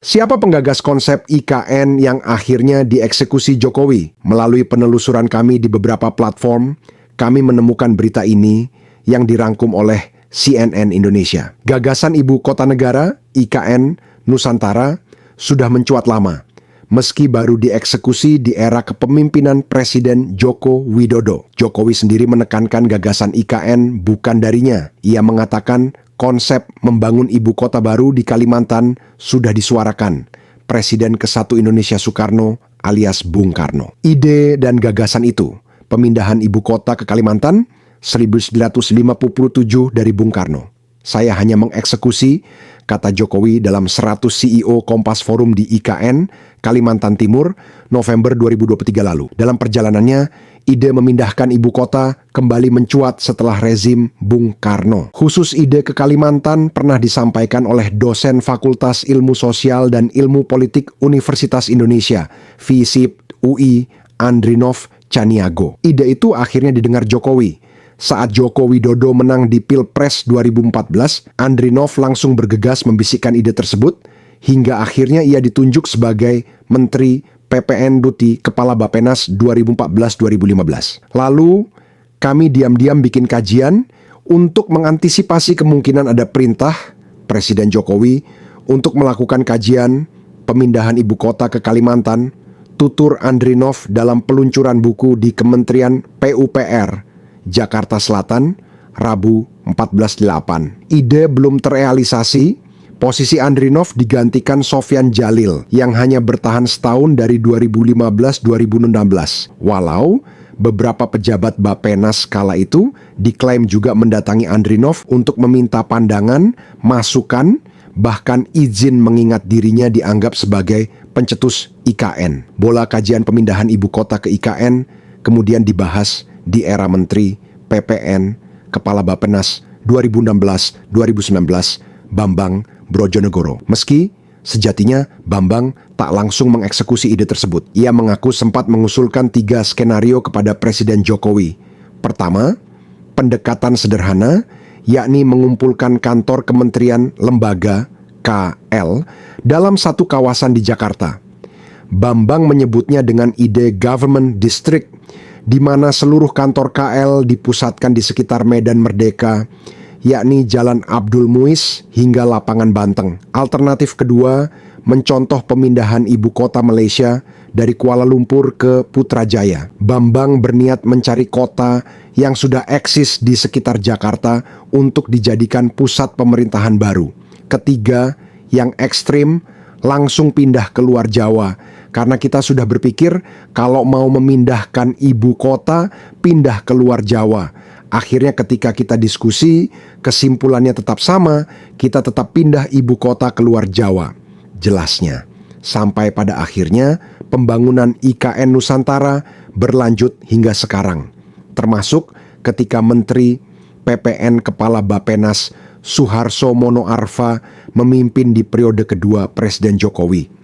Siapa penggagas konsep IKN yang akhirnya dieksekusi Jokowi? Melalui penelusuran kami di beberapa platform, kami menemukan berita ini yang dirangkum oleh CNN Indonesia. Gagasan Ibu Kota Negara, IKN, Nusantara, sudah mencuat lama, meski baru dieksekusi di era kepemimpinan Presiden Joko Widodo. Jokowi sendiri menekankan gagasan IKN bukan darinya. Ia mengatakan konsep membangun ibu kota baru di Kalimantan sudah disuarakan Presiden ke-1 Indonesia Soekarno alias Bung Karno. Ide dan gagasan itu, pemindahan ibu kota ke Kalimantan 1957 dari Bung Karno. Saya hanya mengeksekusi, kata Jokowi dalam 100 CEO Kompas Forum di IKN, Kalimantan Timur, November 2023 lalu. Dalam perjalanannya, ide memindahkan ibu kota kembali mencuat setelah rezim Bung Karno. Khusus ide ke Kalimantan pernah disampaikan oleh dosen Fakultas Ilmu Sosial dan Ilmu Politik Universitas Indonesia, FISIP UI, Andrinov Caniago. Ide itu akhirnya didengar Jokowi. Saat Joko Widodo menang di Pilpres 2014, Andrinov langsung bergegas membisikkan ide tersebut, hingga akhirnya ia ditunjuk sebagai Menteri PPN Duti Kepala Bappenas 2014-2015. Lalu, kami diam-diam bikin kajian untuk mengantisipasi kemungkinan ada perintah Presiden Jokowi untuk melakukan kajian pemindahan ibu kota ke Kalimantan, tutur Andrinov dalam peluncuran buku di Kementerian PUPR, Jakarta Selatan, Rabu 14/8. Ide belum terrealisasi, posisi Andrinov digantikan Sofyan Jalil yang hanya bertahan setahun dari 2015-2016. Walau beberapa pejabat Bappenas kala itu diklaim juga mendatangi Andrinov untuk meminta pandangan, masukan, bahkan izin mengingat dirinya dianggap sebagai pencetus IKN. Bola kajian pemindahan ibu kota ke IKN kemudian dibahas di era Menteri PPN Kepala Bappenas 2016-2019 Bambang Brojonegoro. Meski sejatinya Bambang tak langsung mengeksekusi ide tersebut. Ia mengaku sempat mengusulkan 3 skenario kepada Presiden Jokowi. Pertama, pendekatan sederhana, yakni mengumpulkan kantor kementerian lembaga KL dalam satu kawasan di Jakarta. Bambang menyebutnya dengan ide government district, di mana seluruh kantor KL dipusatkan di sekitar Medan Merdeka, yakni Jalan Abdul Muiz hingga Lapangan Banteng. Alternatif kedua, mencontoh pemindahan ibu kota Malaysia dari Kuala Lumpur ke Putrajaya. Bambang berniat mencari kota yang sudah eksis di sekitar Jakarta untuk dijadikan pusat pemerintahan baru. Ketiga, yang ekstrim, langsung pindah ke luar Jawa. Karena kita sudah berpikir kalau mau memindahkan ibu kota, pindah ke luar Jawa. Akhirnya ketika kita diskusi, kesimpulannya tetap sama, kita tetap pindah ibu kota ke luar Jawa. Jelasnya, sampai pada akhirnya pembangunan IKN Nusantara berlanjut hingga sekarang. Termasuk ketika Menteri PPN Kepala Bappenas Suharso Mono Arfa memimpin di periode kedua Presiden Jokowi.